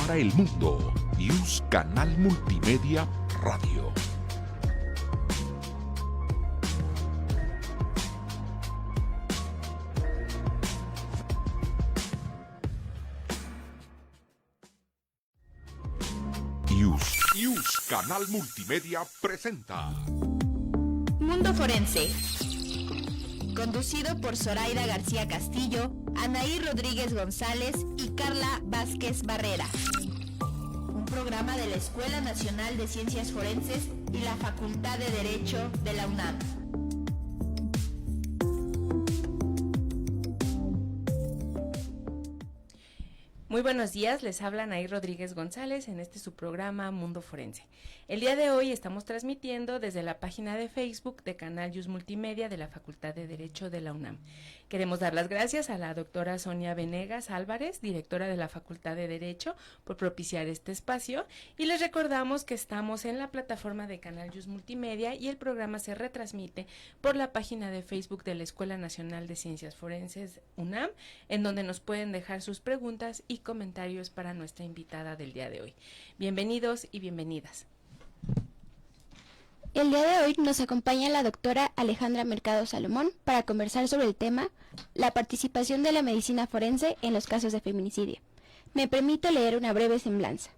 para el mundo. News Canal Multimedia Radio. News Canal Multimedia presenta Mundo Forense, conducido por Zoraida García Castillo, Anaí Rodríguez González y Carla Vázquez Barrera. Un programa de la Escuela Nacional de Ciencias Forenses y la Facultad de Derecho de la UNAM. Muy buenos días, les habla Anaí Rodríguez González en su programa Mundo Forense. El día de hoy estamos transmitiendo desde la página de Facebook de Canal Yus Multimedia de la Facultad de Derecho de la UNAM. Queremos dar las gracias a la doctora Sonia Venegas Álvarez, directora de la Facultad de Derecho, por propiciar este espacio, y les recordamos que estamos en la plataforma de Canal Yus Multimedia y el programa se retransmite por la página de Facebook de la Escuela Nacional de Ciencias Forenses UNAM, en donde nos pueden dejar sus preguntas y comentarios para nuestra invitada del día de hoy. Bienvenidos y bienvenidas. El día de hoy nos acompaña la doctora Alejandra Mercado Salomón para conversar sobre el tema la participación de la medicina forense en los casos de feminicidio. Me permito leer una breve semblanza.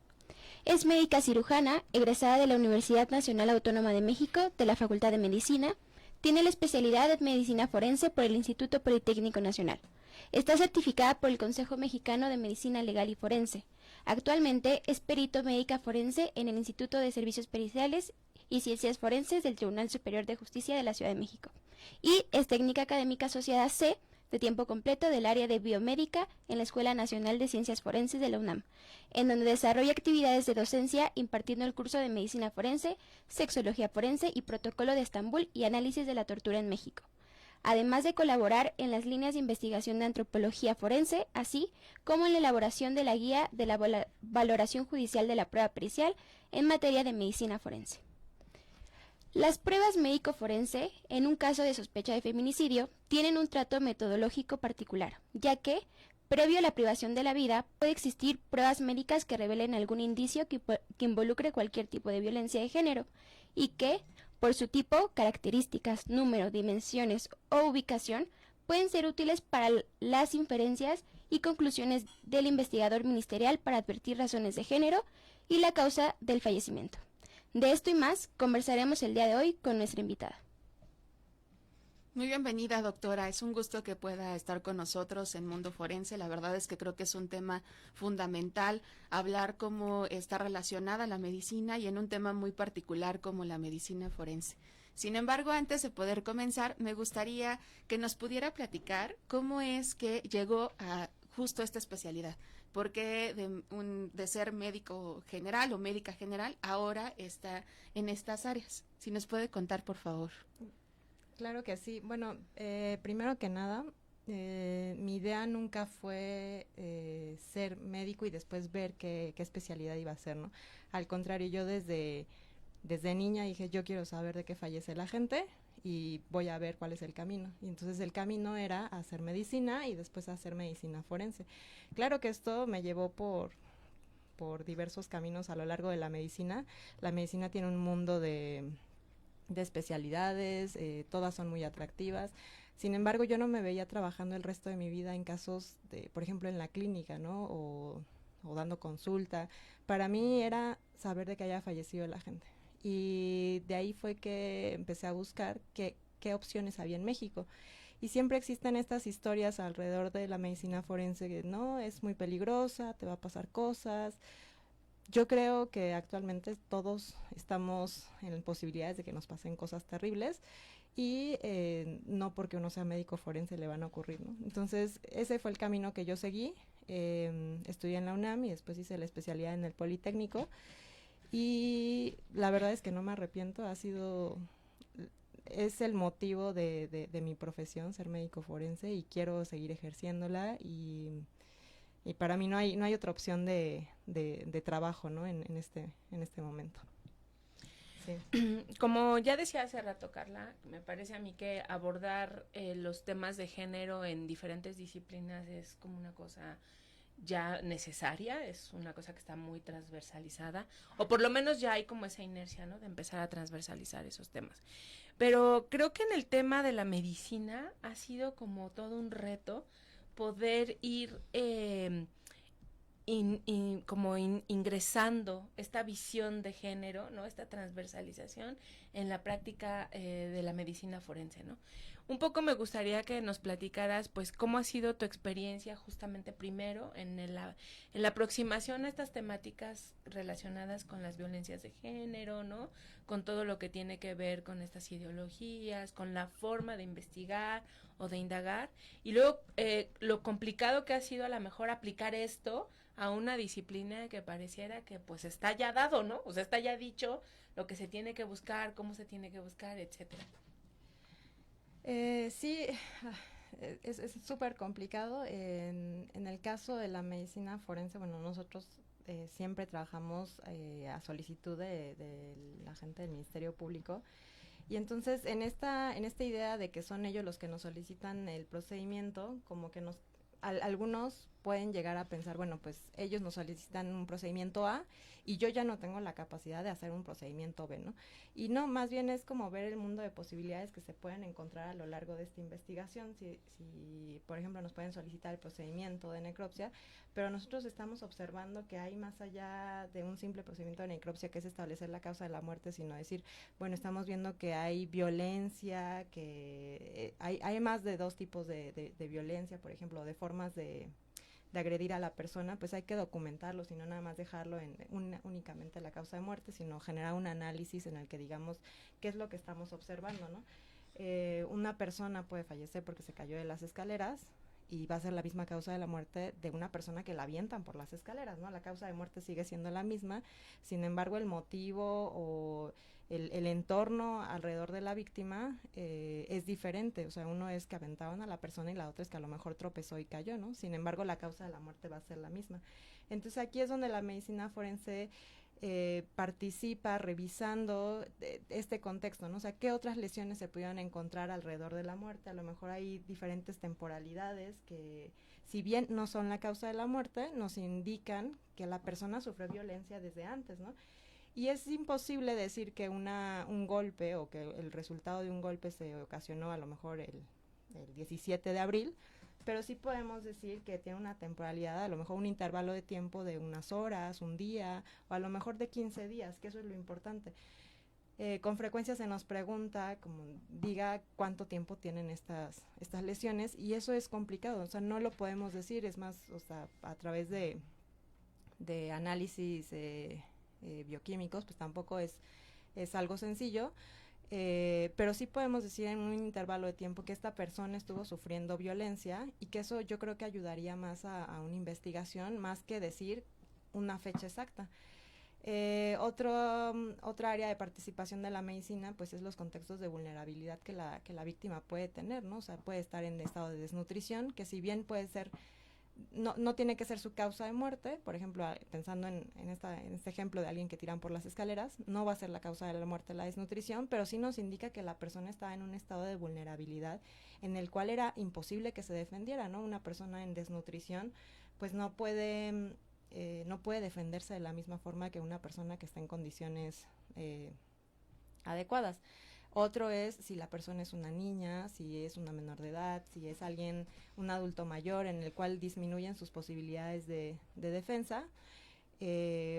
Es médica cirujana, egresada de la Universidad Nacional Autónoma de México de la Facultad de Medicina. Tiene la especialidad en medicina forense por el Instituto Politécnico Nacional. Está certificada por el Consejo Mexicano de Medicina Legal y Forense. Actualmente es perito médica forense en el Instituto de Servicios Periciales y Ciencias Forenses del Tribunal Superior de Justicia de la Ciudad de México. Y es técnica académica asociada C de tiempo completo del área de biomédica en la Escuela Nacional de Ciencias Forenses de la UNAM, en donde desarrolla actividades de docencia impartiendo el curso de Medicina Forense, Sexología Forense y Protocolo de Estambul y Análisis de la Tortura en México. Además de colaborar en las líneas de investigación de antropología forense, así como en la elaboración de la guía de la valoración judicial de la prueba pericial en materia de medicina forense. Las pruebas médico-forense, en un caso de sospecha de feminicidio, tienen un trato metodológico particular, ya que, previo a la privación de la vida, puede existir pruebas médicas que revelen algún indicio que involucre cualquier tipo de violencia de género, y que, por su tipo, características, número, dimensiones o ubicación, pueden ser útiles para las inferencias y conclusiones del investigador ministerial para advertir razones de género y la causa del fallecimiento. De esto y más conversaremos el día de hoy con nuestra invitada. Muy bienvenida, doctora. Es un gusto que pueda estar con nosotros en Mundo Forense. La verdad es que creo que es un tema fundamental hablar cómo está relacionada la medicina y en un tema muy particular como la medicina forense. Sin embargo, antes de poder comenzar, me gustaría que nos pudiera platicar cómo es que llegó a justo esta especialidad. Porque de ser médico general o médica general, ahora está en estas áreas. Si nos puede contar, por favor. Claro que sí. Bueno, primero que nada, mi idea nunca fue ser médico y después ver qué especialidad iba a ser, ¿no? Al contrario, yo desde niña dije, yo quiero saber de qué fallece la gente y voy a ver cuál es el camino. Y entonces el camino era hacer medicina y después hacer medicina forense. Claro que esto me llevó por diversos caminos a lo largo de la medicina. La medicina tiene un mundo de especialidades, todas son muy atractivas. Sin embargo, yo no me veía trabajando el resto de mi vida en casos de, por ejemplo, en la clínica, ¿no? O dando consulta. Para mí era saber de que haya fallecido la gente. Y de ahí fue que empecé a buscar qué opciones había en México. Y siempre existen estas historias alrededor de la medicina forense que no, es muy peligrosa, te va a pasar cosas. Yo creo que actualmente todos estamos en posibilidades de que nos pasen cosas terribles y no porque uno sea médico forense le van a ocurrir, ¿no? Entonces ese fue el camino que yo seguí. Estudié en la UNAM y después hice la especialidad en el Politécnico y la verdad es que no me arrepiento, es el motivo de mi profesión, ser médico forense, y quiero seguir ejerciéndola y para mí no hay otra opción de trabajo, ¿no? en este momento. Sí. Como ya decía hace rato, Carla, me parece a mí que abordar los temas de género en diferentes disciplinas es como una cosa ya necesaria, es una cosa que está muy transversalizada, o por lo menos ya hay como esa inercia, ¿no? De empezar a transversalizar esos temas. Pero creo que en el tema de la medicina ha sido como todo un reto poder ir ingresando esta visión de género, ¿no? Esta transversalización en la práctica de la medicina forense, ¿no? Un poco me gustaría que nos platicaras, pues, cómo ha sido tu experiencia justamente primero en la aproximación a estas temáticas relacionadas con las violencias de género, ¿no? Con todo lo que tiene que ver con estas ideologías, con la forma de investigar o de indagar, y luego lo complicado que ha sido a lo mejor aplicar esto a una disciplina que pareciera que pues está ya dado, ¿no? O sea, está ya dicho lo que se tiene que buscar, cómo se tiene que buscar, etcétera. Sí, es súper complicado. En el caso de la medicina forense, bueno, nosotros siempre trabajamos a solicitud de la gente del Ministerio Público. Y entonces, en esta idea de que son ellos los que nos solicitan el procedimiento, como que algunos pueden llegar a pensar, bueno, pues ellos nos solicitan un procedimiento A y yo ya no tengo la capacidad de hacer un procedimiento B, ¿no? Y no, más bien es como ver el mundo de posibilidades que se pueden encontrar a lo largo de esta investigación. Si por ejemplo, nos pueden solicitar el procedimiento de necropsia, pero nosotros estamos observando que hay más allá de un simple procedimiento de necropsia, que es establecer la causa de la muerte, sino decir, bueno, estamos viendo que hay violencia, que hay más de dos tipos de violencia, por ejemplo, de formas de agredir a la persona, pues hay que documentarlo, sino nada más dejarlo en únicamente la causa de muerte, sino generar un análisis en el que digamos qué es lo que estamos observando, ¿no? Una persona puede fallecer porque se cayó de las escaleras y va a ser la misma causa de la muerte de una persona que la avientan por las escaleras, ¿no? La causa de muerte sigue siendo la misma, sin embargo el motivo o el entorno alrededor de la víctima es diferente. O sea, uno es que aventaban a la persona y la otra es que a lo mejor tropezó y cayó, ¿no? Sin embargo, la causa de la muerte va a ser la misma. Entonces aquí es donde la medicina forense participa revisando este contexto, ¿no? O sea, ¿qué otras lesiones se pudieron encontrar alrededor de la muerte? A lo mejor hay diferentes temporalidades que, si bien no son la causa de la muerte, nos indican que la persona sufrió violencia desde antes, ¿no? Y es imposible decir que un golpe o que el resultado de un golpe se ocasionó a lo mejor el 17 de abril, pero sí podemos decir que tiene una temporalidad, a lo mejor un intervalo de tiempo de unas horas, un día, o a lo mejor de 15 días, que eso es lo importante. Con frecuencia se nos pregunta, como diga cuánto tiempo tienen estas lesiones, y eso es complicado, o sea, no lo podemos decir, es más, o sea, a través de análisis bioquímicos, pues tampoco es algo sencillo, pero sí podemos decir en un intervalo de tiempo que esta persona estuvo sufriendo violencia y que eso yo creo que ayudaría más a una investigación, más que decir una fecha exacta. Otra área de participación de la medicina pues es los contextos de vulnerabilidad que la víctima puede tener, ¿no? O sea, puede estar en estado de desnutrición, que si bien puede ser no tiene que ser su causa de muerte. Por ejemplo, pensando en este ejemplo de alguien que tiran por las escaleras, no va a ser la causa de la muerte la desnutrición, pero sí nos indica que la persona estaba en un estado de vulnerabilidad en el cual era imposible que se defendiera, ¿no? Una persona en desnutrición pues no puede defenderse de la misma forma que una persona que está en condiciones adecuadas. Otro es si la persona es una niña, si es una menor de edad, si es un adulto mayor en el cual disminuyen sus posibilidades de defensa,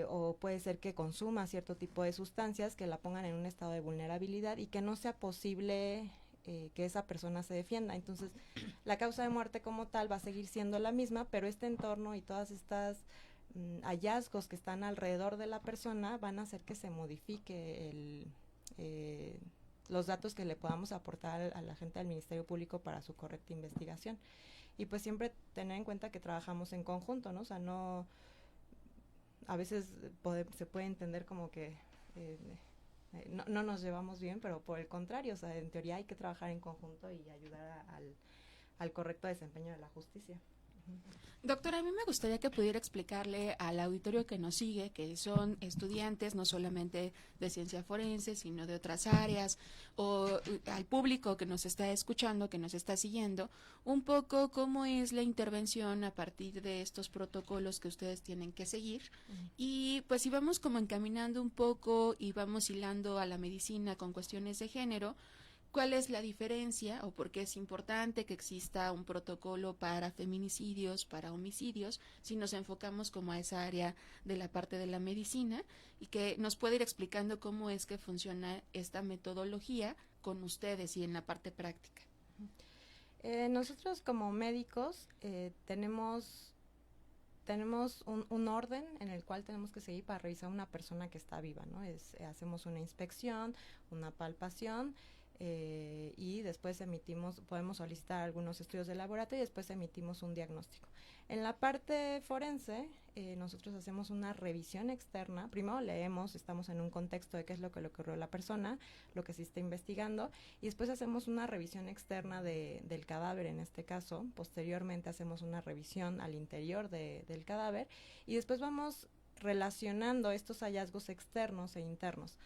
o puede ser que consuma cierto tipo de sustancias que la pongan en un estado de vulnerabilidad y que no sea posible que esa persona se defienda. Entonces, la causa de muerte como tal va a seguir siendo la misma, pero este entorno y todas estas hallazgos que están alrededor de la persona van a hacer que se modifique los datos que le podamos aportar a la gente del Ministerio Público para su correcta investigación. Y pues siempre tener en cuenta que trabajamos en conjunto, ¿no? O sea, no, a veces se puede entender como que no nos llevamos bien, pero por el contrario, o sea, en teoría hay que trabajar en conjunto y ayudar al correcto desempeño de la justicia. Doctora, a mí me gustaría que pudiera explicarle al auditorio que nos sigue, que son estudiantes no solamente de ciencia forense, sino de otras áreas, o al público que nos está escuchando, que nos está siguiendo, un poco cómo es la intervención a partir de estos protocolos que ustedes tienen que seguir. Y pues si vamos como encaminando un poco y vamos hilando a la medicina con cuestiones de género, ¿cuál es la diferencia o por qué es importante que exista un protocolo para feminicidios, para homicidios, si nos enfocamos como a esa área de la parte de la medicina, y que nos puede ir explicando cómo es que funciona esta metodología con ustedes y en la parte práctica? Nosotros como médicos tenemos un orden en el cual tenemos que seguir para revisar una persona que está viva, ¿no? Hacemos una inspección, una palpación, y después podemos solicitar algunos estudios de laboratorio y después emitimos un diagnóstico. En la parte forense, nosotros hacemos una revisión externa. Primero leemos, estamos en un contexto de qué es lo que le ocurrió a la persona, lo que se está investigando, y después hacemos una revisión externa del cadáver en este caso. Posteriormente hacemos una revisión al interior del cadáver y después vamos relacionando estos hallazgos externos e internos.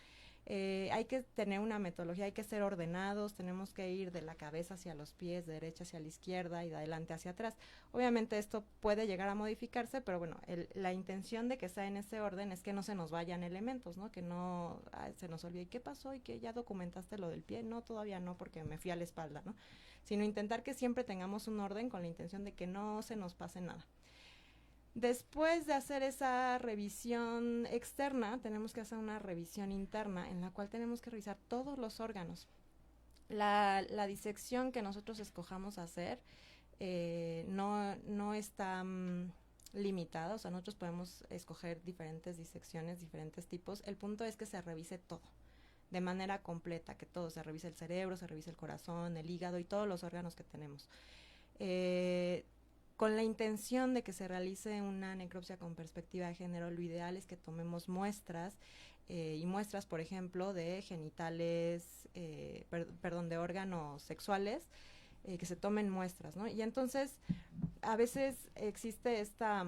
Hay que tener una metodología, hay que ser ordenados, tenemos que ir de la cabeza hacia los pies, de derecha hacia la izquierda y de adelante hacia atrás. Obviamente esto puede llegar a modificarse, pero bueno, la intención de que sea en ese orden es que no se nos vayan elementos, ¿no? Que no se nos olvide qué pasó y que ya documentaste lo del pie. No, todavía no, porque me fui a la espalda, ¿no? Sino intentar que siempre tengamos un orden con la intención de que no se nos pase nada. Después de hacer esa revisión externa, tenemos que hacer una revisión interna en la cual tenemos que revisar todos los órganos. La disección que nosotros escojamos hacer no está limitada, o sea, nosotros podemos escoger diferentes disecciones, diferentes tipos. El punto es que se revise todo de manera completa, que todo se revise, el cerebro, se revise el corazón, el hígado y todos los órganos que tenemos. Con la intención de que se realice una necropsia con perspectiva de género, lo ideal es que tomemos muestras, y muestras, por ejemplo, de genitales, de órganos sexuales, que se tomen muestras, ¿no? Y entonces, a veces existe esta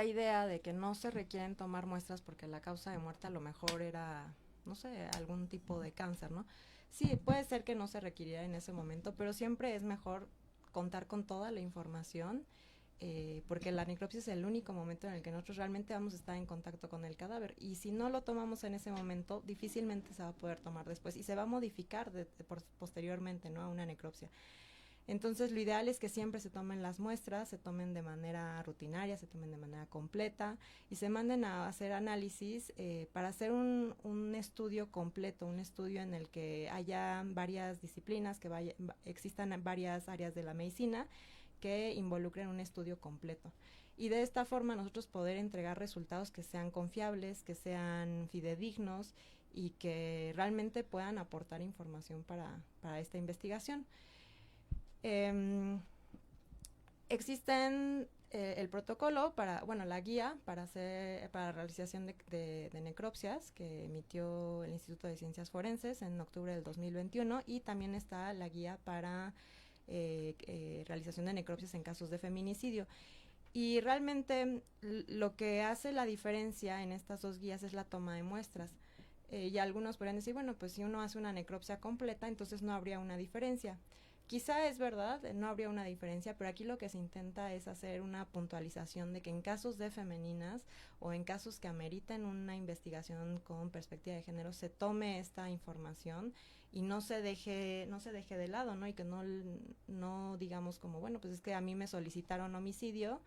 idea de que no se requieren tomar muestras porque la causa de muerte a lo mejor era, no sé, algún tipo de cáncer, ¿no? Sí, puede ser que no se requiriera en ese momento, pero siempre es mejor contar con toda la información, porque la necropsia es el único momento en el que nosotros realmente vamos a estar en contacto con el cadáver, y si no lo tomamos en ese momento, difícilmente se va a poder tomar después y se va a modificar posteriormente, ¿no?, a una necropsia. Entonces, lo ideal es que siempre se tomen las muestras, se tomen de manera rutinaria, se tomen de manera completa y se manden a hacer análisis para hacer un estudio completo, un estudio en el que haya varias disciplinas, que existan varias áreas de la medicina que involucren un estudio completo. Y de esta forma nosotros poder entregar resultados que sean confiables, que sean fidedignos y que realmente puedan aportar información para esta investigación. Existen el protocolo la guía para realización de necropsias que emitió el Instituto de Ciencias Forenses en octubre del 2021, y también está la guía para realización de necropsias en casos de feminicidio. Y realmente lo que hace la diferencia en estas dos guías es la toma de muestras. Y algunos podrían decir, bueno, pues si uno hace una necropsia completa, entonces no habría una diferencia. Quizá es verdad, no habría una diferencia, pero aquí lo que se intenta es hacer una puntualización de que en casos de femeninas o en casos que ameriten una investigación con perspectiva de género se tome esta información y no se deje de lado, ¿no? Y que no digamos como, bueno, pues es que a mí me solicitaron homicidio,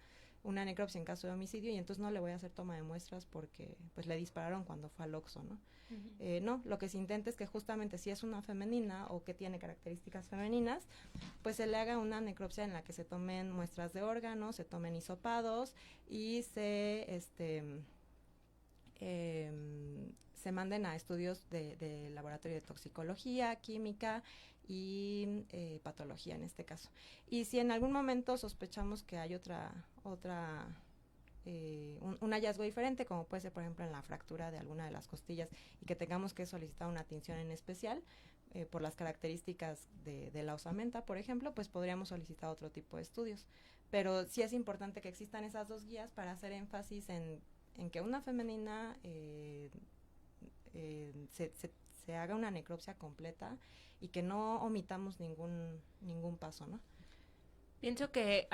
una necropsia en caso de homicidio, y entonces no le voy a hacer toma de muestras porque pues le dispararon cuando fue al Oxxo, ¿no? Uh-huh. No, lo que se intenta es que justamente si es una femenina o que tiene características femeninas, pues se le haga una necropsia en la que se tomen muestras de órganos, se tomen hisopados y se manden a estudios de laboratorio de toxicología, química y patología en este caso. Y si en algún momento sospechamos que hay un hallazgo diferente, como puede ser, por ejemplo, en la fractura de alguna de las costillas y que tengamos que solicitar una tinción en especial, por las características de la osamenta, por ejemplo, pues podríamos solicitar otro tipo de estudios. Pero sí es importante que existan esas dos guías para hacer énfasis en que una femenina se haga una necropsia completa y que no omitamos ningún paso, ¿no? Pienso que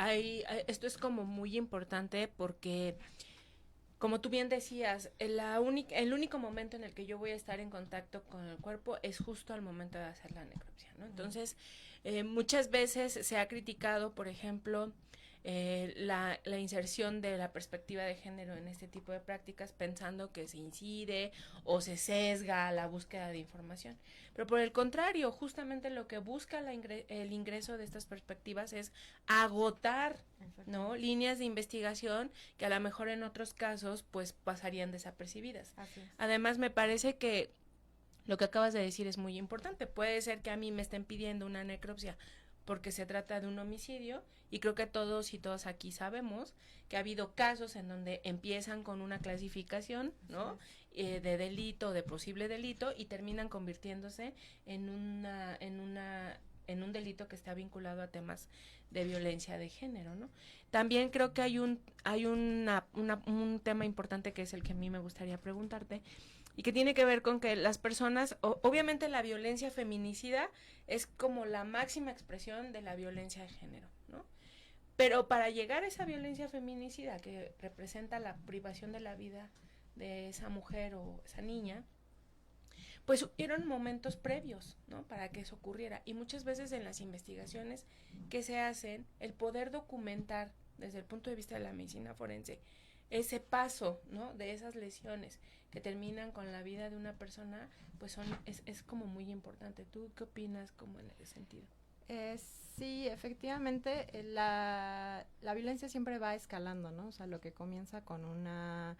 esto es como muy importante porque, como tú bien decías, el único momento en el que yo voy a estar en contacto con el cuerpo es justo al momento de hacer la necropsia, ¿no? Entonces, muchas veces se ha criticado, por ejemplo, la inserción de la perspectiva de género en este tipo de prácticas, pensando que se incide o se sesga la búsqueda de información. Pero por el contrario, justamente lo que busca el ingreso de estas perspectivas es agotar, ¿no?, líneas de investigación que a lo mejor en otros casos pues pasarían desapercibidas. Así es. Además, me parece que lo que acabas de decir es muy importante. Puede ser que a mí me estén pidiendo una necropsia porque se trata de un homicidio, y creo que todos y todas aquí sabemos que ha habido casos en donde empiezan con una clasificación, ¿no?, de delito, de posible delito, y terminan convirtiéndose en un delito que está vinculado a temas de violencia de género, ¿no? También creo que hay un tema importante que es el que a mí me gustaría preguntarte, y que tiene que ver con que las personas, obviamente la violencia feminicida es como la máxima expresión de la violencia de género, ¿no? Pero para llegar a esa violencia feminicida que representa la privación de la vida de esa mujer o esa niña, pues hubieron momentos previos, ¿no?, para que eso ocurriera. Y muchas veces en las investigaciones que se hacen, el poder documentar desde el punto de vista de la medicina forense ese paso, ¿no?, de esas lesiones que terminan con la vida de una persona, pues es como muy importante. ¿Tú qué opinas como en ese sentido? Sí, efectivamente, la violencia siempre va escalando, ¿no? O sea, lo que comienza con una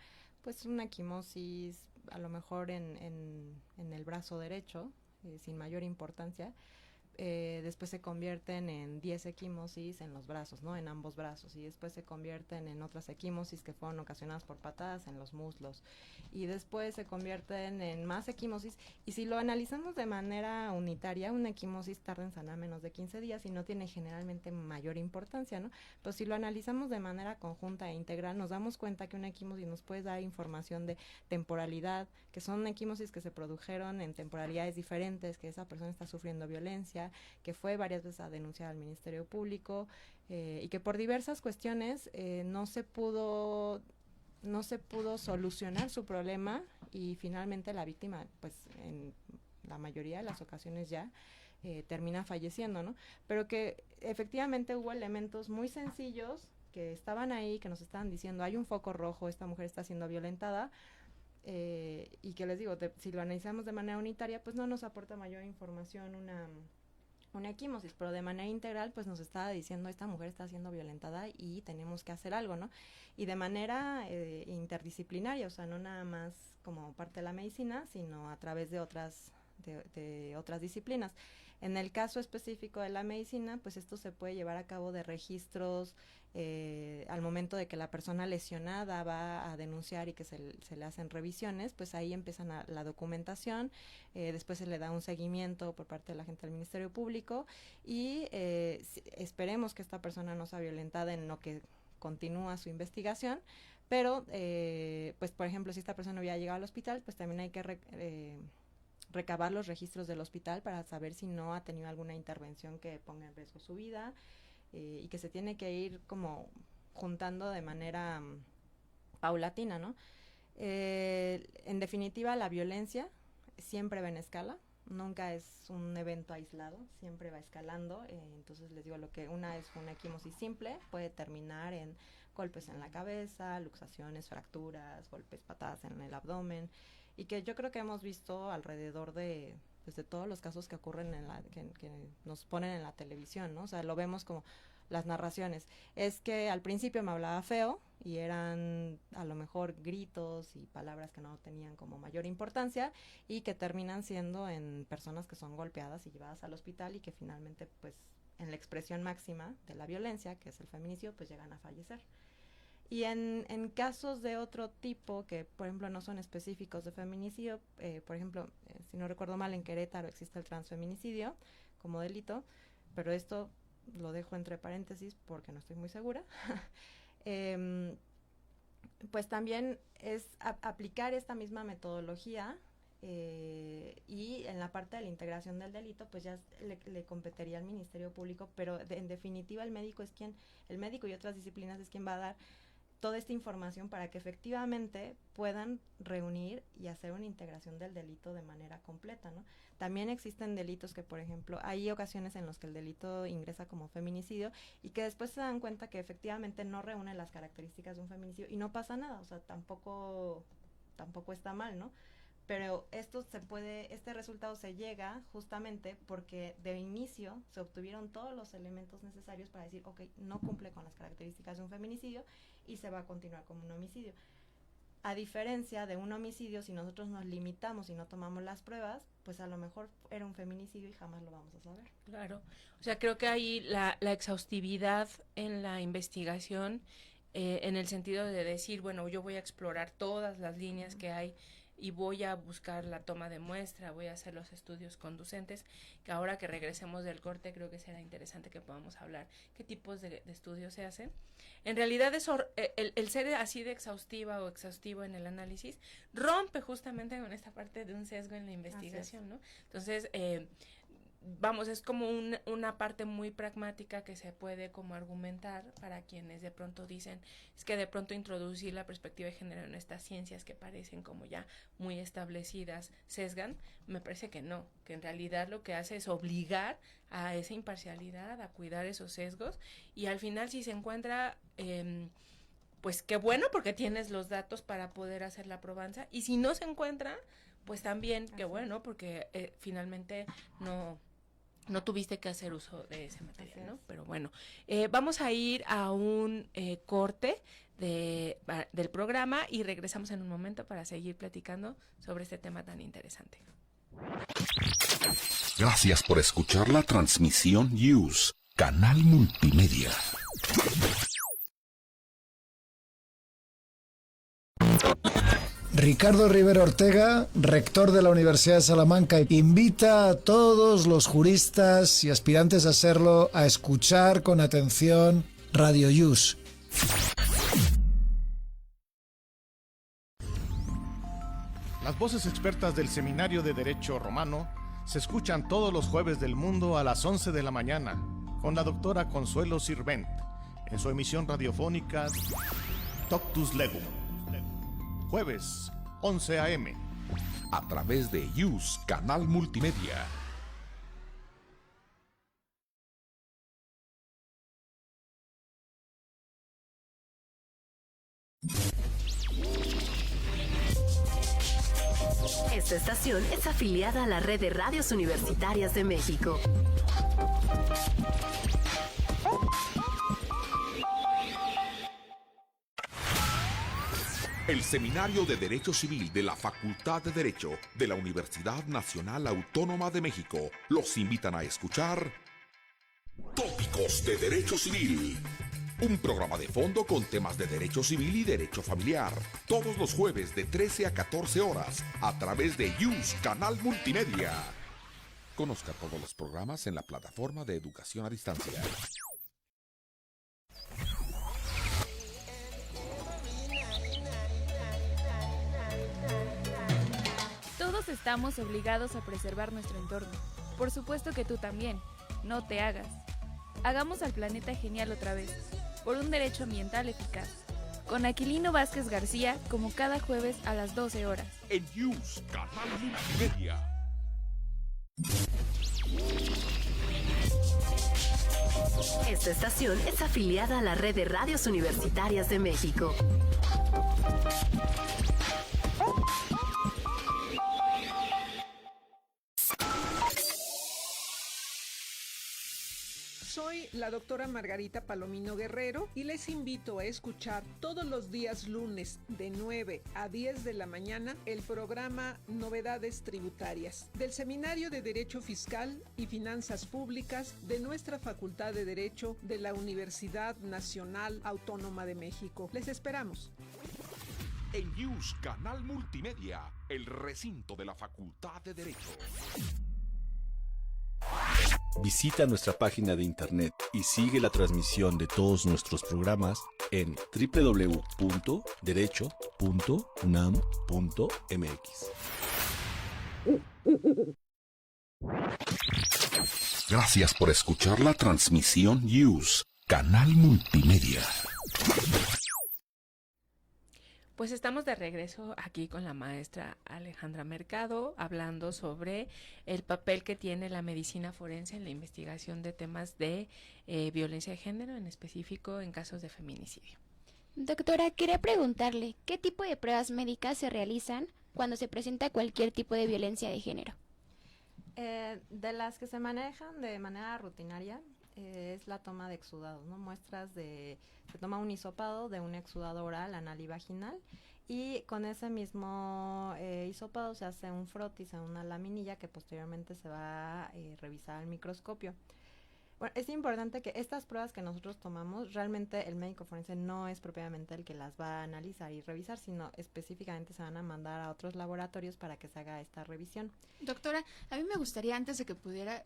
equimosis, a lo mejor en el brazo derecho, sin mayor importancia, después se convierten en 10 equimosis en los brazos, ¿no?, en ambos brazos, y después se convierten en otras equimosis que fueron ocasionadas por patadas en los muslos, y después se convierten en más equimosis, y si lo analizamos de manera unitaria, una equimosis tarda en sanar menos de 15 días y no tiene generalmente mayor importancia, ¿no? Pero si lo analizamos de manera conjunta e integral, nos damos cuenta que una equimosis nos puede dar información de temporalidad, que son equimosis que se produjeron en temporalidades diferentes, que esa persona está sufriendo violencia, que fue varias veces a denunciar al Ministerio Público, y que por diversas cuestiones no se pudo solucionar su problema, y finalmente la víctima, pues en la mayoría de las ocasiones ya termina falleciendo, ¿no? Pero que efectivamente hubo elementos muy sencillos que estaban ahí, que nos estaban diciendo, hay un foco rojo, esta mujer está siendo violentada, y que les digo, si lo analizamos de manera unitaria, pues no nos aporta mayor información una equimosis, pero de manera integral pues nos estaba diciendo, esta mujer está siendo violentada y tenemos que hacer algo, ¿no? Y de manera interdisciplinaria, o sea, no nada más como parte de la medicina, sino a través de otras disciplinas. En el caso específico de la medicina, pues esto se puede llevar a cabo de registros al momento de que la persona lesionada va a denunciar y que se le hacen revisiones, pues ahí empiezan la documentación, después se le da un seguimiento por parte de la gente del Ministerio Público, y esperemos que esta persona no sea violentada en lo que continúa su investigación, pero pues por ejemplo, si esta persona hubiera llegado al hospital, pues también hay que recabar los registros del hospital para saber si no ha tenido alguna intervención que ponga en riesgo su vida, y que se tiene que ir como juntando de manera paulatina, ¿no? En definitiva, la violencia siempre va en escala, nunca es un evento aislado, siempre va escalando, entonces les digo, lo que una equimosis simple puede terminar en golpes en la cabeza, luxaciones, fracturas, golpes, patadas en el abdomen, y que yo creo que hemos visto alrededor de todos los casos que ocurren que nos ponen en la televisión, ¿no? O sea, lo vemos como las narraciones. Es que al principio me hablaba feo y eran a lo mejor gritos y palabras que no tenían como mayor importancia, y que terminan siendo en personas que son golpeadas y llevadas al hospital, y que finalmente pues en la expresión máxima de la violencia, que es el feminicidio, pues llegan a fallecer. Y en casos de otro tipo, que por ejemplo no son específicos de feminicidio, por ejemplo, si no recuerdo mal, en Querétaro existe el transfeminicidio como delito, pero esto lo dejo entre paréntesis porque no estoy muy segura. Pues también es aplicar esta misma metodología, y en la parte de la integración del delito, pues ya le competiría al Ministerio Público, pero en definitiva el médico y otras disciplinas es quien va a dar toda esta información para que efectivamente puedan reunir y hacer una integración del delito de manera completa, ¿no? También existen delitos que, por ejemplo, hay ocasiones en los que el delito ingresa como feminicidio y que después se dan cuenta que efectivamente no reúne las características de un feminicidio y no pasa nada, o sea, tampoco está mal, ¿no? Pero este resultado se llega justamente porque de inicio se obtuvieron todos los elementos necesarios para decir, ok, no cumple con las características de un feminicidio y se va a continuar como un homicidio. A diferencia de un homicidio, si nosotros nos limitamos y no tomamos las pruebas, pues a lo mejor era un feminicidio y jamás lo vamos a saber. Claro, o sea, creo que ahí la exhaustividad en la investigación, en el sentido de decir, bueno, yo voy a explorar todas las líneas que hay y voy a buscar la toma de muestra, voy a hacer los estudios conducentes, que ahora que regresemos del corte creo que será interesante que podamos hablar qué tipos de estudios se hacen. En realidad eso, el ser así de exhaustiva o exhaustivo en el análisis rompe justamente con esta parte de un sesgo en la investigación, ¿no? Entonces, es como una parte muy pragmática que se puede como argumentar para quienes de pronto dicen, es que de pronto introducir la perspectiva de género en estas ciencias que parecen como ya muy establecidas sesgan. Me parece que no, que en realidad lo que hace es obligar a esa imparcialidad, a cuidar esos sesgos, y al final si se encuentra, pues qué bueno, porque tienes los datos para poder hacer la probanza, y si no se encuentra, pues también qué bueno, porque finalmente no tuviste que hacer uso de ese material, ¿no? Pero bueno, vamos a ir a un corte del programa y regresamos en un momento para seguir platicando sobre este tema tan interesante. Gracias por escuchar la transmisión News, Canal Multimedia. Ricardo Rivera Ortega, rector de la Universidad de Salamanca, invita a todos los juristas y aspirantes a serlo a escuchar con atención Radio Yus. Las voces expertas del Seminario de Derecho Romano se escuchan todos los jueves del mundo a las 11 de la mañana con la doctora Consuelo Sirvent en su emisión radiofónica Doctus Legum. Jueves, 11 a.m. A través de Yus, Canal Multimedia. Esta estación es afiliada a la Red de Radios Universitarias de México. El Seminario de Derecho Civil de la Facultad de Derecho de la Universidad Nacional Autónoma de México los invitan a escuchar Tópicos de Derecho Civil. Un programa de fondo con temas de derecho civil y derecho familiar. Todos los jueves de 13 a 14 horas a través de Yus Canal Multimedia. Conozca todos los programas en la plataforma de educación a distancia. Todos estamos obligados a preservar nuestro entorno. Por supuesto que tú también. No te hagas. Hagamos al planeta genial otra vez, por un derecho ambiental eficaz. Con Aquilino Vázquez García, como cada jueves a las 12 horas. En Yus Canal Multimedia. Esta estación es afiliada a la Red de Radios Universitarias de México. Soy Soy la doctora Margarita Palomino Guerrero y les invito a escuchar todos los días lunes de 9 a 10 de la mañana el programa Novedades Tributarias del Seminario de Derecho Fiscal y Finanzas Públicas de nuestra Facultad de Derecho de la Universidad Nacional Autónoma de México. Les esperamos. En News Canal Multimedia, el recinto de la Facultad de Derecho. Visita nuestra página de internet y sigue la transmisión de todos nuestros programas en www.derecho.unam.mx. Gracias por escuchar la transmisión News Canal Multimedia. Pues estamos de regreso aquí con la maestra Alejandra Mercado hablando sobre el papel que tiene la medicina forense en la investigación de temas de violencia de género, en específico en casos de feminicidio. Doctora, quería preguntarle, ¿qué tipo de pruebas médicas se realizan cuando se presenta cualquier tipo de violencia de género? De las que se manejan de manera rutinaria, es la toma de exudados, ¿no? Se toma un hisopado de un exudado oral, anal y vaginal, y con ese mismo hisopado se hace un frotis en una laminilla que posteriormente se va a revisar al microscopio. Bueno, es importante que estas pruebas que nosotros tomamos, realmente el médico forense no es propiamente el que las va a analizar y revisar, sino específicamente se van a mandar a otros laboratorios para que se haga esta revisión. Doctora, a mí me gustaría, antes de que pudiera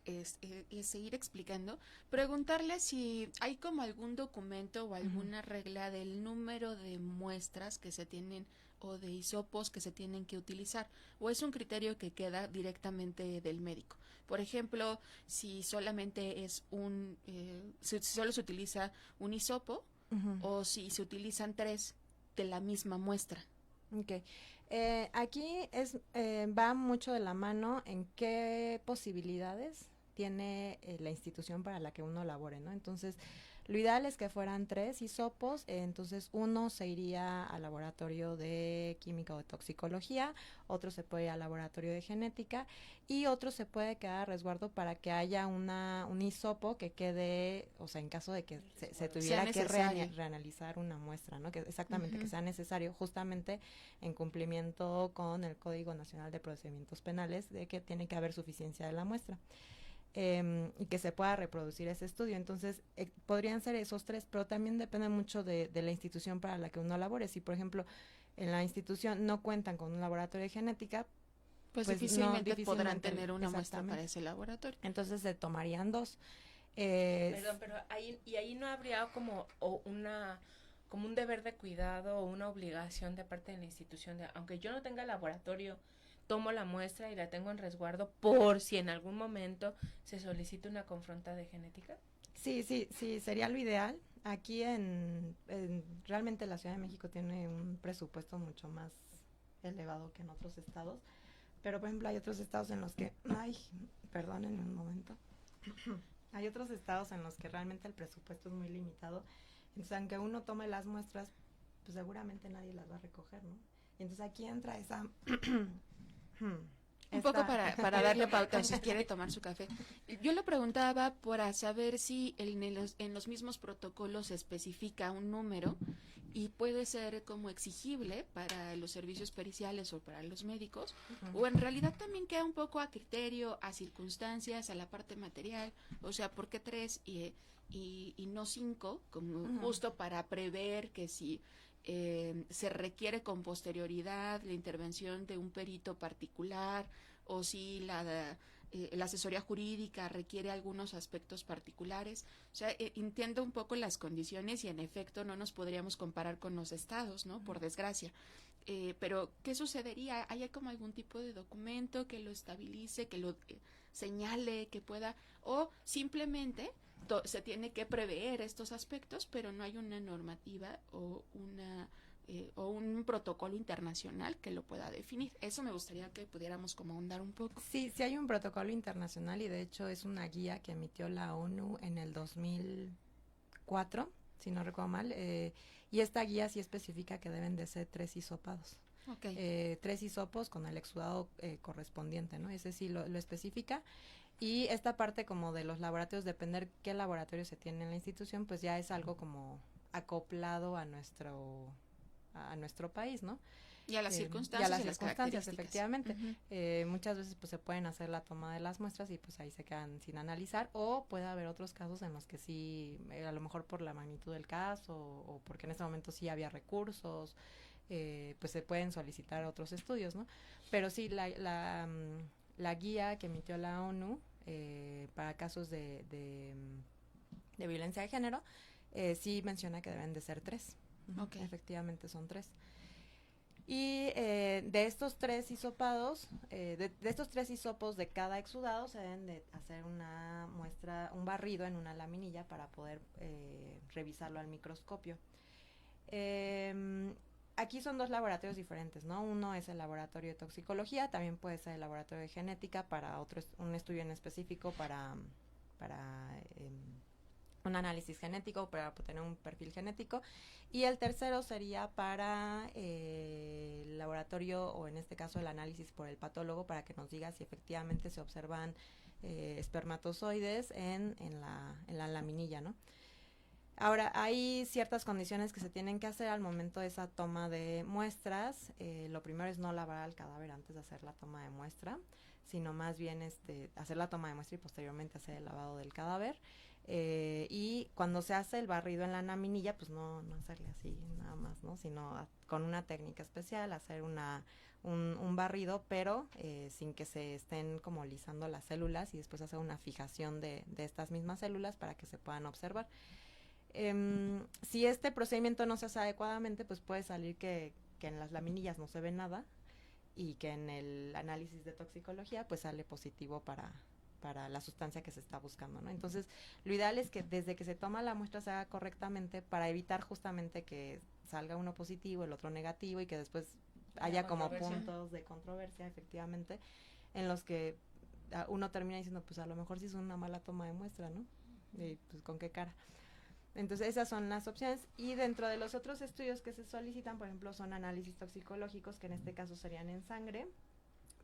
seguir explicando, preguntarle si hay como algún documento o alguna regla del número de muestras que se tienen o de hisopos que se tienen que utilizar, o es un criterio que queda directamente del médico. Por ejemplo, si solamente es si solo se utiliza un hisopo, o si se utilizan 3 de la misma muestra. Okay. Aquí va mucho de la mano en qué posibilidades tiene la institución para la que uno labore, ¿no? Entonces, lo ideal es que fueran 3 hisopos, entonces uno se iría al laboratorio de química o de toxicología, otro se puede ir al laboratorio de genética y otro se puede quedar a resguardo para que haya un hisopo que quede, o sea, en caso de que se tuviera que reanalizar una muestra, ¿no? Que exactamente, que sea necesario, justamente en cumplimiento con el Código Nacional de Procedimientos Penales, de que tiene que haber suficiencia de la muestra. Y que se pueda reproducir ese estudio. Entonces, podrían ser esos 3, pero también depende mucho de la institución para la que uno labore. Si, por ejemplo, en la institución no cuentan con un laboratorio de genética, pues difícilmente podrán tener una muestra para ese laboratorio. Entonces, se tomarían 2. Perdón, pero ahí no habría como un deber de cuidado o una obligación de parte de la institución, aunque yo no tenga laboratorio, tomo la muestra y la tengo en resguardo por si en algún momento se solicita una confronta de genética. Sí, sería lo ideal. Aquí realmente la Ciudad de México tiene un presupuesto mucho más elevado que en otros estados, pero por ejemplo hay otros estados en los que, perdónenme un momento, hay otros estados en los que realmente el presupuesto es muy limitado, entonces aunque uno tome las muestras, pues seguramente nadie las va a recoger, ¿no? Y entonces aquí entra esa... Un poco para darle pauta, si quiere tomar su café. Yo le preguntaba para saber si en los mismos protocolos se especifica un número y puede ser como exigible para los servicios periciales o para los médicos, o en realidad también queda un poco a criterio, a circunstancias, a la parte material, o sea, ¿por qué 3 y no 5? Como justo para prever que si se requiere con posterioridad la intervención de un perito particular o si la asesoría jurídica requiere algunos aspectos particulares. O sea, entiendo un poco las condiciones y en efecto no nos podríamos comparar con los estados, ¿no? Por desgracia. Pero, ¿qué sucedería? ¿Hay como algún tipo de documento que lo estabilice, que lo señale, que pueda, o simplemente se tiene que prever estos aspectos, pero no hay una normativa o un protocolo internacional que lo pueda definir? Eso me gustaría que pudiéramos como ahondar un poco. Sí hay un protocolo internacional y de hecho es una guía que emitió la ONU en el 2004, si no recuerdo mal, y esta guía sí especifica que deben de ser 3 hisopados. Okay. 3 hisopos con el exudado correspondiente, ¿no? Ese sí lo especifica. Y esta parte como de los laboratorios, depender qué laboratorio se tiene en la institución, pues ya es algo como acoplado a nuestro país, ¿no? Y a las circunstancias. Y a las y las circunstancias, características. efectivamente. Ujú. Muchas veces pues se pueden hacer la toma de las muestras y pues ahí se quedan sin analizar, o puede haber otros casos en los que sí, a lo mejor por la magnitud del caso o porque en ese momento sí había recursos, pues se pueden solicitar otros estudios, ¿no? Pero sí, la guía que emitió la ONU para casos de violencia de género sí menciona que deben de ser 3. Okay. Efectivamente son 3. Y de estos 3 hisopados, de estos 3 hisopos de cada exudado se deben de hacer una muestra, un barrido en una laminilla para poder revisarlo al microscopio. Aquí son 2 laboratorios diferentes, ¿no? Uno es el laboratorio de toxicología, también puede ser el laboratorio de genética para un estudio en específico para un análisis genético, para tener un perfil genético. Y el tercero sería para el laboratorio, o en este caso el análisis por el patólogo, para que nos diga si efectivamente se observan espermatozoides en la laminilla, ¿no? Ahora, hay ciertas condiciones que se tienen que hacer al momento de esa toma de muestras. Lo primero es no lavar al cadáver antes de hacer la toma de muestra, sino más bien hacer la toma de muestra y posteriormente hacer el lavado del cadáver. Y cuando se hace el barrido en la laminilla, pues no hacerle así nada más, ¿no? Sino con una técnica especial, hacer un barrido, pero sin que se estén como lisando las células, y después hacer una fijación de estas mismas células para que se puedan observar. Si este procedimiento no se hace adecuadamente, pues puede salir que en las laminillas no se ve nada y que en el análisis de toxicología pues sale positivo para la sustancia que se está buscando, ¿no? Entonces, lo ideal es que desde que se toma la muestra se haga correctamente para evitar justamente que salga uno positivo, el otro negativo, y que después haya como puntos de controversia, efectivamente, en los que uno termina diciendo, pues a lo mejor sí es una mala toma de muestra, ¿no? Y pues con qué cara. Entonces, esas son las opciones. Y dentro de los otros estudios que se solicitan, por ejemplo, son análisis toxicológicos, que en este caso serían en sangre,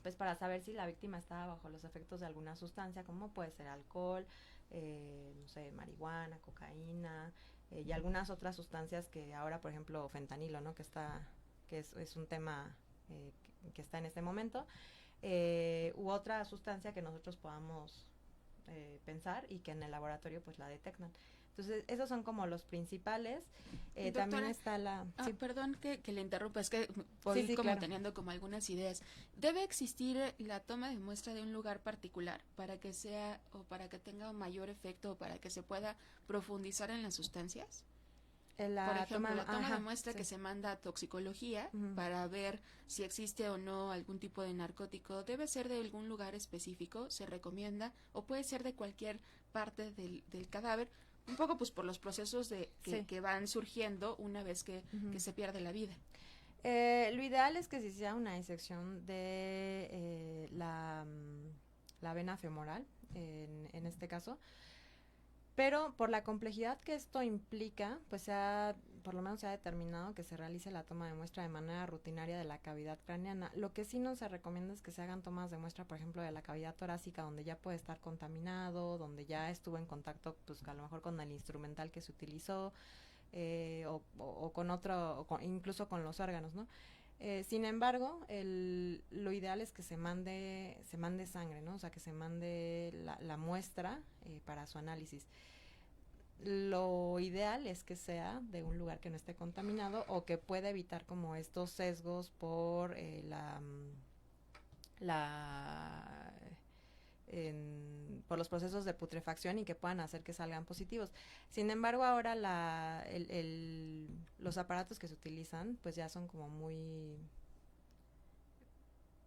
pues para saber si la víctima estaba bajo los efectos de alguna sustancia, como puede ser alcohol, no sé, marihuana, cocaína, y algunas otras sustancias que ahora, por ejemplo, fentanilo, ¿no? Que es un tema que está en este momento, u otra sustancia que nosotros podamos pensar y que en el laboratorio pues la detectan. Entonces, esos son como los principales. Doctora, también está la... sí. Perdón que le interrumpa, es que voy como claro. teniendo como algunas ideas. ¿Debe existir la toma de muestra de un lugar particular para que sea, o para que tenga un mayor efecto, o para que se pueda profundizar en las sustancias? Por ejemplo, la toma de muestra que se manda a toxicología para ver si existe o no algún tipo de narcótico, ¿debe ser de algún lugar específico? ¿Se recomienda? ¿O puede ser de cualquier parte del cadáver? Un poco pues por los procesos que van surgiendo una vez que se pierde la vida. Lo ideal es que se hiciera una disección de la vena femoral, en este caso, pero por la complejidad que esto implica, pues por lo menos se ha determinado que se realice la toma de muestra de manera rutinaria de la cavidad craneana. Lo que sí no se recomienda es que se hagan tomas de muestra, por ejemplo, de la cavidad torácica, donde ya puede estar contaminado, donde ya estuvo en contacto, pues a lo mejor con el instrumental que se utilizó, o con otro, incluso con los órganos, ¿no? Sin embargo, lo ideal es que se mande sangre, ¿no? O sea, que se mande la muestra para su análisis. Lo ideal es que sea de un lugar que no esté contaminado, o que pueda evitar como estos sesgos por por los procesos de putrefacción, y que puedan hacer que salgan positivos. Sin embargo, ahora los aparatos que se utilizan pues ya son como muy,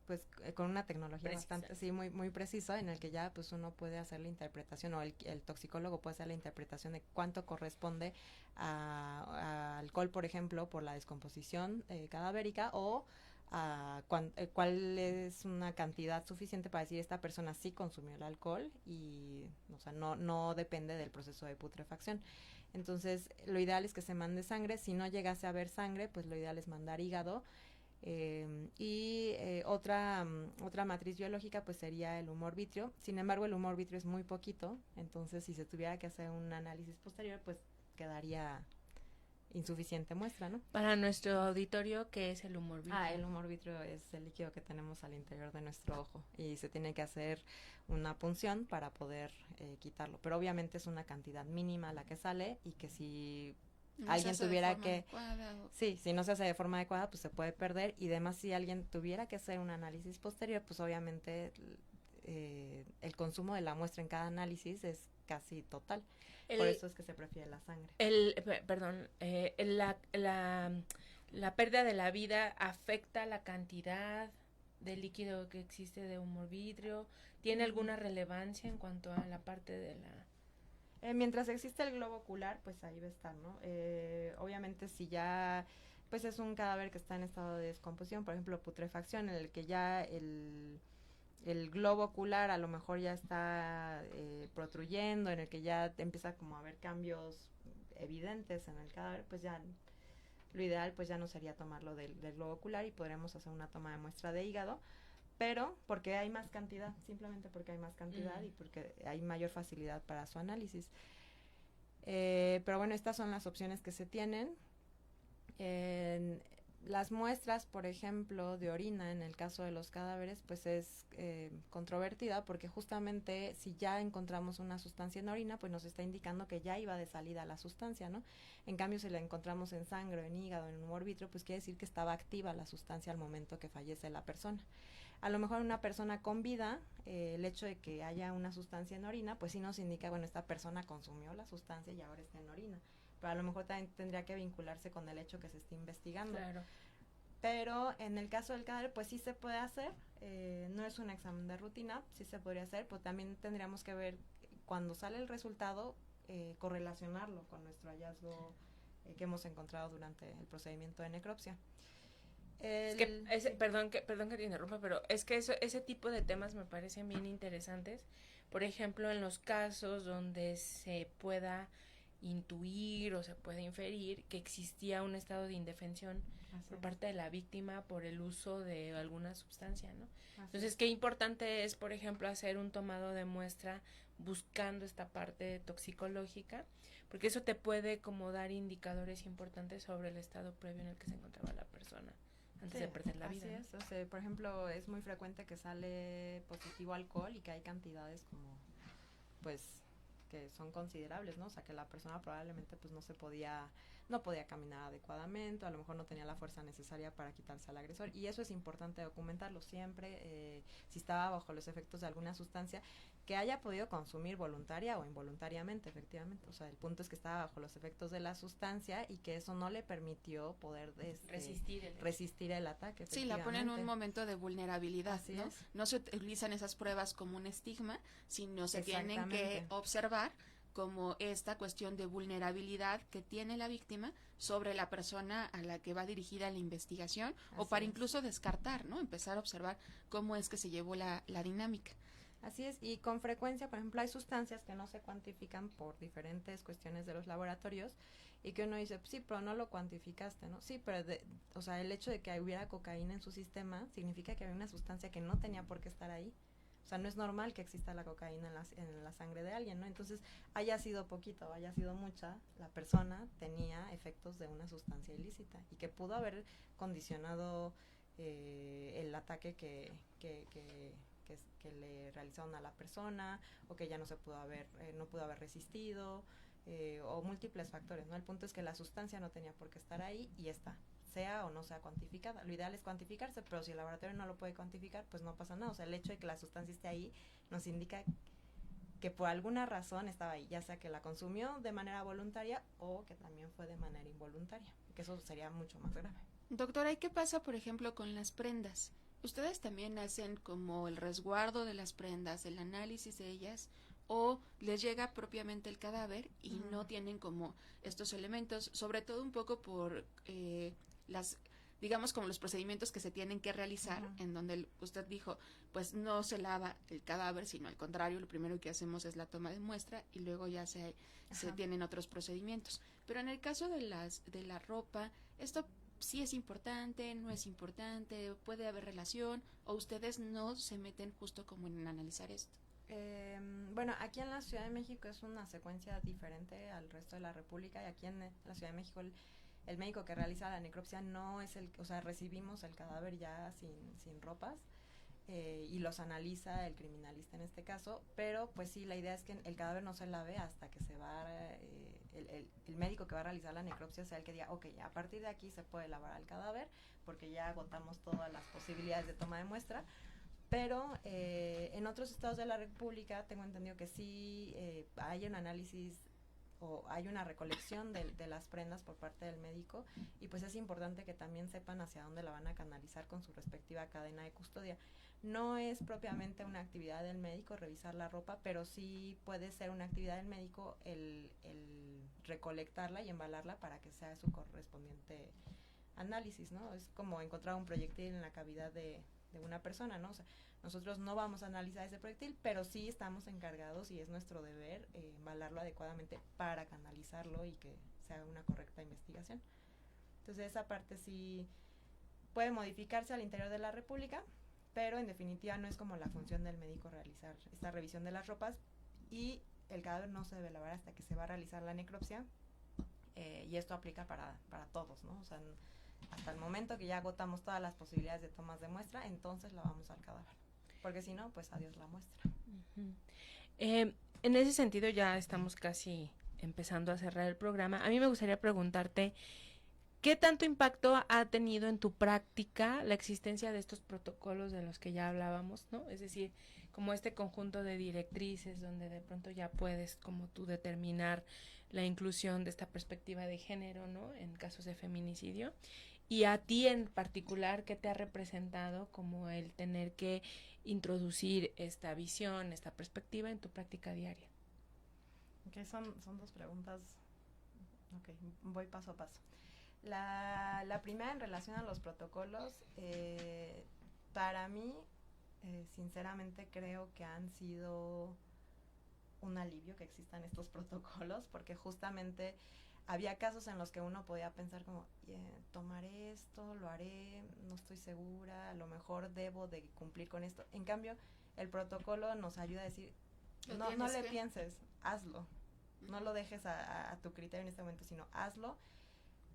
pues con una tecnología bastante, sí, muy, muy precisa, en el que ya pues uno puede hacer la interpretación, o el toxicólogo puede hacer la interpretación de cuánto corresponde a alcohol, por ejemplo, por la descomposición cadavérica, o cuál es una cantidad suficiente para decir esta persona sí consumió el alcohol, y o sea, no depende del proceso de putrefacción. Entonces, lo ideal es que se mande sangre. Si no llegase a haber sangre, pues lo ideal es mandar hígado. Otra matriz biológica pues sería el humor vítreo. Sin embargo, el humor vítreo es muy poquito, entonces si se tuviera que hacer un análisis posterior, pues quedaría insuficiente muestra, ¿no? Para nuestro auditorio, ¿qué es el humor vítreo? El humor vítreo es el líquido que tenemos al interior de nuestro ojo y se tiene que hacer una punción para poder quitarlo, pero obviamente es una cantidad mínima la que sale y que si alguien tuviera que si no se hace de forma adecuada, pues se puede perder, y además si alguien tuviera que hacer un análisis posterior, pues obviamente el consumo de la muestra en cada análisis es casi total. Por eso es que se prefiere la sangre. La pérdida de la vida afecta la cantidad de líquido que existe de humor vítreo. ¿Tiene alguna relevancia en cuanto a la parte de la...? Mientras existe el globo ocular, pues ahí va a estar, ¿no? Obviamente si ya pues es un cadáver que está en estado de descomposición, por ejemplo putrefacción, en el que ya el globo ocular a lo mejor ya está protruyendo, en el que ya empieza como a haber cambios evidentes en el cadáver, pues ya lo ideal pues ya no sería tomarlo del globo ocular y podremos hacer una toma de muestra de hígado, pero porque hay más cantidad, simplemente porque hay más cantidad y porque hay mayor facilidad para su análisis. Pero bueno, estas son las opciones que se tienen. Las muestras, por ejemplo, de orina, en el caso de los cadáveres, pues es controvertida porque justamente si ya encontramos una sustancia en orina, pues nos está indicando que ya iba de salida la sustancia, ¿no? En cambio, si la encontramos en sangre, en hígado, en humor vítreo, pues quiere decir que estaba activa la sustancia al momento que fallece la persona. A lo mejor una persona con vida, el hecho de que haya una sustancia en orina, pues sí nos indica, bueno, esta persona consumió la sustancia y ahora está en orina. Pero a lo mejor también tendría que vincularse con el hecho que se está investigando. Claro. Pero en el caso del cadáver, pues sí se puede hacer, no es un examen de rutina, sí se podría hacer, pues también tendríamos que ver cuando sale el resultado, correlacionarlo con nuestro hallazgo que hemos encontrado durante el procedimiento de necropsia. Perdón que te interrumpa, pero es que ese tipo de temas me parecen bien interesantes. Por ejemplo, en los casos donde se pueda intuir o se puede inferir que existía un estado de indefensión por parte de la víctima por el uso de alguna sustancia, ¿no? Entonces, qué importante es, por ejemplo, hacer un tomado de muestra buscando esta parte toxicológica, porque eso te puede como dar indicadores importantes sobre el estado previo en el que se encontraba la persona antes de perder la vida. Así es, o sea, por ejemplo, es muy frecuente que sale positivo alcohol y que hay cantidades como, pues, que son considerables, ¿no? O sea, que la persona probablemente pues no podía caminar adecuadamente, a lo mejor no tenía la fuerza necesaria para quitarse al agresor, y eso es importante documentarlo siempre, si estaba bajo los efectos de alguna sustancia que haya podido consumir voluntaria o involuntariamente, efectivamente. O sea, el punto es que estaba bajo los efectos de la sustancia y que eso no le permitió poder resistir el ataque. Sí, la pone en un momento de vulnerabilidad, ¿no? No se utilizan esas pruebas como un estigma, sino se tienen que observar como esta cuestión de vulnerabilidad que tiene la víctima sobre la persona a la que va dirigida la investigación, o para incluso descartar, ¿no? Empezar a observar cómo es que se llevó la dinámica. Así es, y con frecuencia, por ejemplo, hay sustancias que no se cuantifican por diferentes cuestiones de los laboratorios y que uno dice, sí, pero no lo cuantificaste, ¿no? Sí, pero o sea, el hecho de que hubiera cocaína en su sistema significa que había una sustancia que no tenía por qué estar ahí. O sea, no es normal que exista la cocaína en la sangre de alguien, ¿no? Entonces, haya sido poquito o haya sido mucha, la persona tenía efectos de una sustancia ilícita y que pudo haber condicionado el ataque que le realizaron a la persona, o que ya no pudo haber resistido, o múltiples factores, ¿no? El punto es que la sustancia no tenía por qué estar ahí y está, sea o no sea cuantificada. Lo ideal es cuantificarse, pero si el laboratorio no lo puede cuantificar, pues no pasa nada. O sea, el hecho de que la sustancia esté ahí nos indica que por alguna razón estaba ahí, ya sea que la consumió de manera voluntaria o que también fue de manera involuntaria, que eso sería mucho más grave. Doctora, ¿y qué pasa, por ejemplo, con las prendas? ¿Ustedes también hacen como el resguardo de las prendas, el análisis de ellas, o les llega propiamente el cadáver y no tienen como estos elementos, sobre todo un poco por digamos como los procedimientos que se tienen que realizar, en donde usted dijo, pues no se lava el cadáver, sino al contrario, lo primero que hacemos es la toma de muestra y luego ya se tienen otros procedimientos. Pero en el caso de la ropa, esto sí es importante, no es importante, puede haber relación, o ustedes no se meten justo como en analizar esto? Bueno, aquí en la Ciudad de México es una secuencia diferente al resto de la República, y aquí en la Ciudad de México el médico que realiza la necropsia no es o sea, recibimos el cadáver ya sin ropas, y los analiza el criminalista en este caso, pero pues sí, la idea es que el cadáver no se lave hasta que se va, el médico que va a realizar la necropsia sea el que diga, ok, a partir de aquí se puede lavar al cadáver, porque ya agotamos todas las posibilidades de toma de muestra. Pero en otros estados de la República tengo entendido que sí hay un análisis o hay una recolección de las prendas por parte del médico, y pues es importante que también sepan hacia dónde la van a canalizar con su respectiva cadena de custodia. No es propiamente una actividad del médico revisar la ropa, pero sí puede ser una actividad del médico el recolectarla y embalarla para que sea su correspondiente análisis, ¿no? Es como encontrar un proyectil en la cavidad de una persona, ¿no? O sea, nosotros no vamos a analizar ese proyectil, pero sí estamos encargados y es nuestro deber embalarlo adecuadamente para canalizarlo y que sea una correcta investigación. Entonces esa parte sí puede modificarse al interior de la República, pero en definitiva no es como la función del médico realizar esta revisión de las ropas, y el cadáver no se debe lavar hasta que se va a realizar la necropsia, y esto aplica para todos, ¿no? O sea, hasta el momento que ya agotamos todas las posibilidades de tomas de muestra, entonces lavamos al cadáver, porque si no, pues adiós la muestra. En ese sentido ya estamos casi empezando a cerrar el programa. A mí me gustaría preguntarte, ¿qué tanto impacto ha tenido en tu práctica la existencia de estos protocolos de los que ya hablábamos, ¿no? Es decir, como este conjunto de directrices donde de pronto ya puedes como tú determinar la inclusión de esta perspectiva de género, ¿no? En casos de feminicidio. Y a ti en particular, ¿qué te ha representado como el tener que introducir esta visión, esta perspectiva en tu práctica diaria? Ok, son dos preguntas. Ok, voy paso a paso. La primera, en relación a los protocolos, para mí, sinceramente creo que han sido un alivio que existan estos protocolos, porque justamente había casos en los que uno podía pensar como, tomaré esto, lo haré, no estoy segura, a lo mejor debo de cumplir con esto. En cambio, el protocolo nos ayuda a decir, no le pienses, hazlo. No lo dejes a tu criterio en este momento, sino hazlo.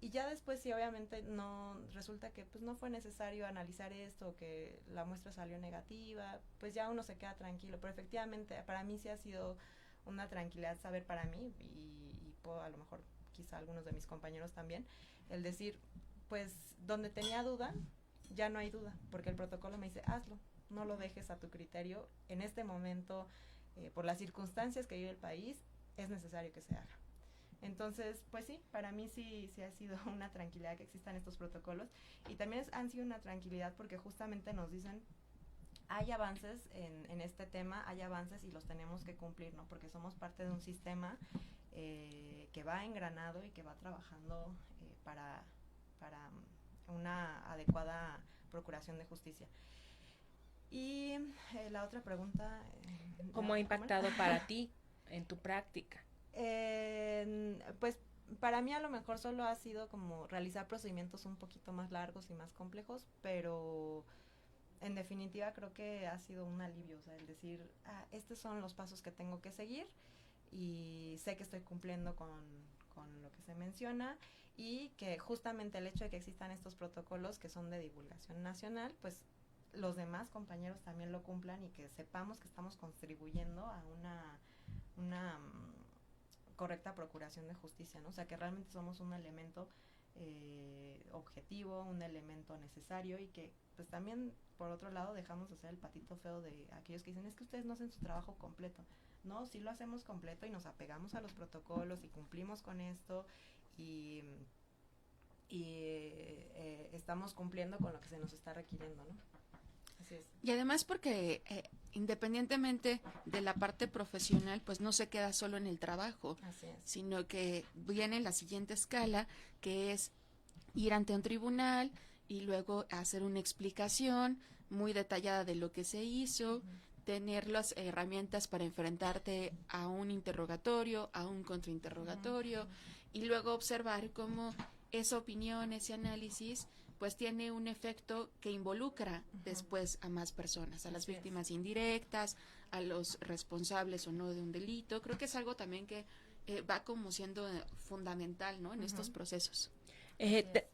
Y ya después, si obviamente no resulta que pues no fue necesario analizar esto, que la muestra salió negativa, pues ya uno se queda tranquilo. Pero efectivamente, para mí sí ha sido una tranquilidad saber, para mí, y puedo, a lo mejor quizá algunos de mis compañeros también, el decir, pues donde tenía duda, ya no hay duda, porque el protocolo me dice, hazlo, no lo dejes a tu criterio. En este momento, por las circunstancias que vive el país, es necesario que se haga. Entonces, pues sí, para mí sí ha sido una tranquilidad que existan estos protocolos, y también han sido una tranquilidad porque justamente nos dicen, hay avances en este tema, hay avances y los tenemos que cumplir, ¿no? Porque somos parte de un sistema que va engranado y que va trabajando para una adecuada procuración de justicia. Y la otra pregunta... ¿Cómo ha impactado para ti en tu práctica? Pues para mí a lo mejor solo ha sido como realizar procedimientos un poquito más largos y más complejos, pero en definitiva creo que ha sido un alivio, o sea, el decir, estos son los pasos que tengo que seguir y sé que estoy cumpliendo con lo que se menciona, y que justamente el hecho de que existan estos protocolos que son de divulgación nacional, pues los demás compañeros también lo cumplan y que sepamos que estamos contribuyendo a una correcta procuración de justicia, ¿no? O sea, que realmente somos un elemento objetivo, un elemento necesario, y que pues también por otro lado dejamos de ser el patito feo de aquellos que dicen, es que ustedes no hacen su trabajo completo. No, sí lo hacemos completo y nos apegamos a los protocolos y cumplimos con esto, y estamos cumpliendo con lo que se nos está requiriendo, ¿no? Así es. Y además porque independientemente de la parte profesional, pues no se queda solo en el trabajo, sino que viene la siguiente escala, que es ir ante un tribunal y luego hacer una explicación muy detallada de lo que se hizo, tener las herramientas para enfrentarte a un interrogatorio, a un contrainterrogatorio, y luego observar cómo esa opinión, ese análisis, pues tiene un efecto que involucra después a más personas, a las víctimas indirectas, a los responsables o no de un delito. Creo que es algo también que va como siendo fundamental, ¿no?, en estos procesos.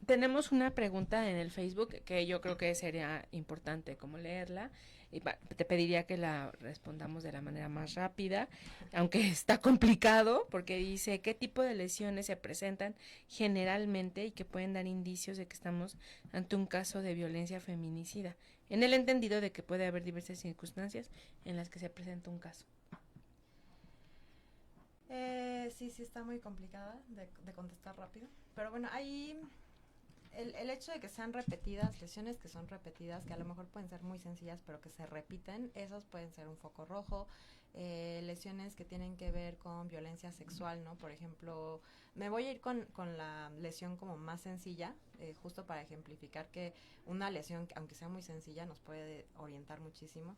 Tenemos una pregunta en el Facebook que yo creo que sería importante como leerla, y te pediría que la respondamos de la manera más rápida, aunque está complicado, porque dice: ¿qué tipo de lesiones se presentan generalmente y que pueden dar indicios de que estamos ante un caso de violencia feminicida? En el entendido de que puede haber diversas circunstancias en las que se presenta un caso. Sí, está muy complicada de contestar rápido. Pero bueno, ahí el hecho de que sean repetidas, lesiones que son repetidas, que a lo mejor pueden ser muy sencillas, pero que se repiten, esos pueden ser un foco rojo. Lesiones que tienen que ver con violencia sexual, ¿no? Por ejemplo, me voy a ir con la lesión como más sencilla, justo para ejemplificar que una lesión, aunque sea muy sencilla, nos puede orientar muchísimo.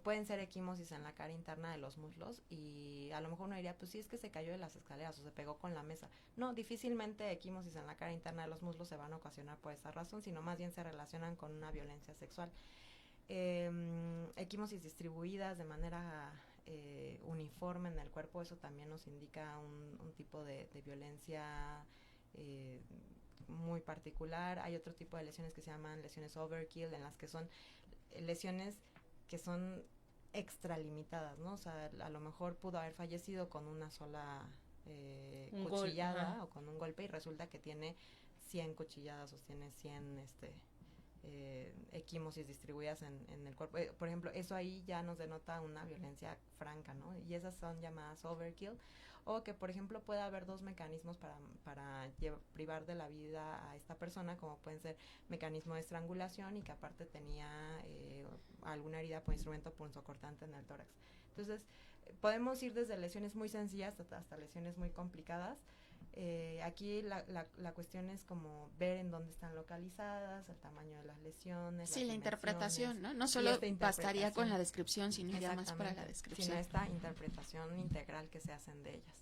Pueden ser equimosis en la cara interna de los muslos, y a lo mejor uno diría, pues sí, es que se cayó de las escaleras o se pegó con la mesa. No, difícilmente equimosis en la cara interna de los muslos se van a ocasionar por esa razón, sino más bien se relacionan con una violencia sexual. Equimosis distribuidas de manera uniforme en el cuerpo, eso también nos indica un tipo de violencia muy particular. Hay otro tipo de lesiones que se llaman lesiones overkill, en las que son lesiones que son extralimitadas, ¿no? O sea, a lo mejor pudo haber fallecido con una sola cuchillada o con un golpe, y resulta que tiene 100 cuchilladas o tiene 100 equimosis distribuidas en el cuerpo. Por ejemplo, eso ahí ya nos denota una violencia franca, ¿no? Y esas son llamadas overkill. O que, por ejemplo, pueda haber dos mecanismos para privar de la vida a esta persona, como pueden ser mecanismo de estrangulación y que aparte tenía alguna herida por instrumento punzocortante en el tórax. Entonces, podemos ir desde lesiones muy sencillas hasta lesiones muy complicadas. Aquí la cuestión es como ver en dónde están localizadas, el tamaño de las lesiones. Sí, la interpretación, ¿no? No solo bastaría con la descripción, sino ya más para la descripción. Sino esta interpretación integral que se hacen de ellas.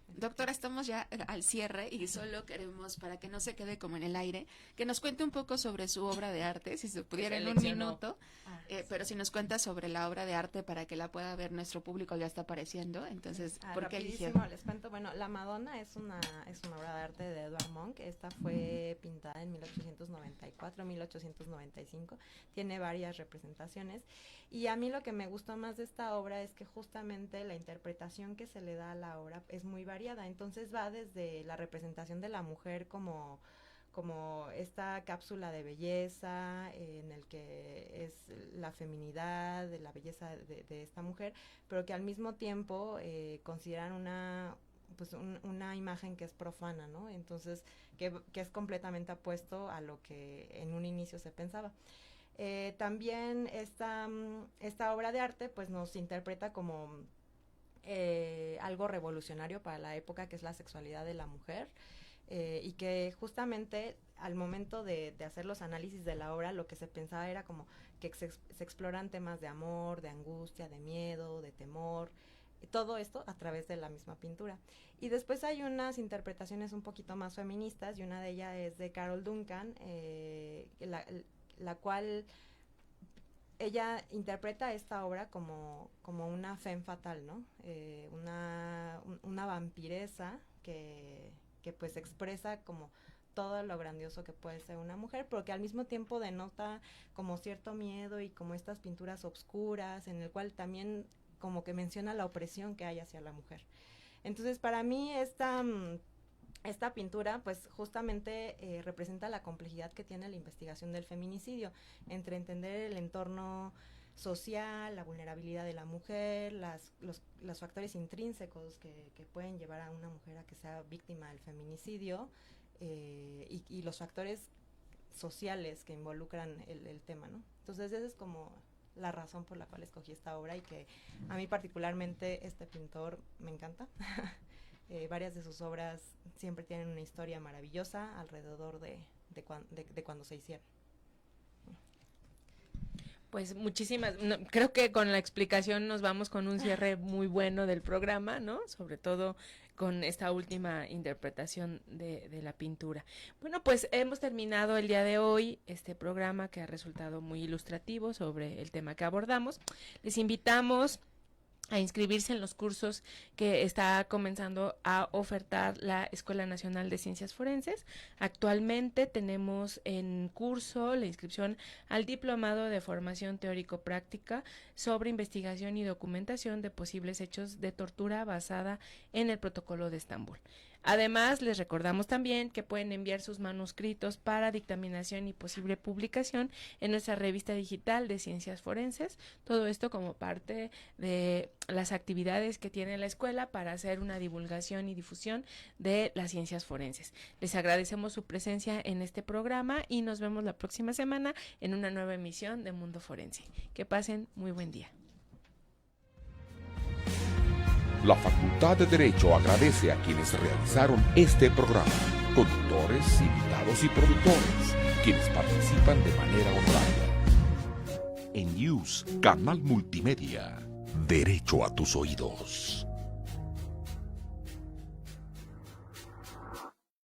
Doctora, estamos ya al cierre y solo queremos, para que no se quede como en el aire, que nos cuente un poco sobre su obra de arte, si se pudiera en un minuto, pero si nos cuenta sobre la obra de arte para que la pueda ver nuestro público, ya está apareciendo, entonces, ¿por qué eligió? Les cuento, bueno, La Madonna es una obra de arte de Edvard Munch. Esta fue pintada en 1894, 1895, tiene varias representaciones, y a mí lo que me gustó más de esta obra es que justamente la interpretación que se le da a la obra es muy variada. Entonces va desde la representación de la mujer como esta cápsula de belleza en el que es la feminidad, de la belleza de esta mujer, pero que al mismo tiempo consideran una imagen que es profana, ¿no? Entonces que es completamente opuesto a lo que en un inicio se pensaba. También esta obra de arte pues nos interpreta como algo revolucionario para la época, que es la sexualidad de la mujer, y que justamente al momento de hacer los análisis de la obra, lo que se pensaba era como que se exploran temas de amor, de angustia, de miedo, de temor, todo esto a través de la misma pintura. Y después hay unas interpretaciones un poquito más feministas, y una de ellas es de Carol Duncan, la cual ella interpreta esta obra como una femme fatale, ¿no? Una vampiresa que pues expresa como todo lo grandioso que puede ser una mujer, pero que al mismo tiempo denota como cierto miedo y como estas pinturas obscuras, en el cual también como que menciona la opresión que hay hacia la mujer. Entonces, para mí esta pintura pues justamente representa la complejidad que tiene la investigación del feminicidio, entre entender el entorno social, la vulnerabilidad de la mujer, los factores intrínsecos que pueden llevar a una mujer a que sea víctima del feminicidio, y los factores sociales que involucran el tema, ¿no? Entonces esa es como la razón por la cual escogí esta obra, y que a mí particularmente este pintor me encanta. Varias de sus obras siempre tienen una historia maravillosa alrededor de cuando se hicieron. Pues muchísimas, creo que con la explicación nos vamos con un cierre muy bueno del programa, ¿no? Sobre todo con esta última interpretación de la pintura. Bueno, pues hemos terminado el día de hoy este programa que ha resultado muy ilustrativo sobre el tema que abordamos. Les invitamos a inscribirse en los cursos que está comenzando a ofertar la Escuela Nacional de Ciencias Forenses. Actualmente tenemos en curso la inscripción al Diplomado de Formación Teórico-Práctica sobre investigación y documentación de posibles hechos de tortura basada en el Protocolo de Estambul. Además, les recordamos también que pueden enviar sus manuscritos para dictaminación y posible publicación en nuestra revista digital de Ciencias Forenses. Todo esto como parte de las actividades que tiene la escuela para hacer una divulgación y difusión de las ciencias forenses. Les agradecemos su presencia en este programa y nos vemos la próxima semana en una nueva emisión de Mundo Forense. Que pasen muy buen día. La Facultad de Derecho agradece a quienes realizaron este programa, conductores, invitados y productores, quienes participan de manera honoraria. En News, Canal Multimedia, Derecho a tus oídos.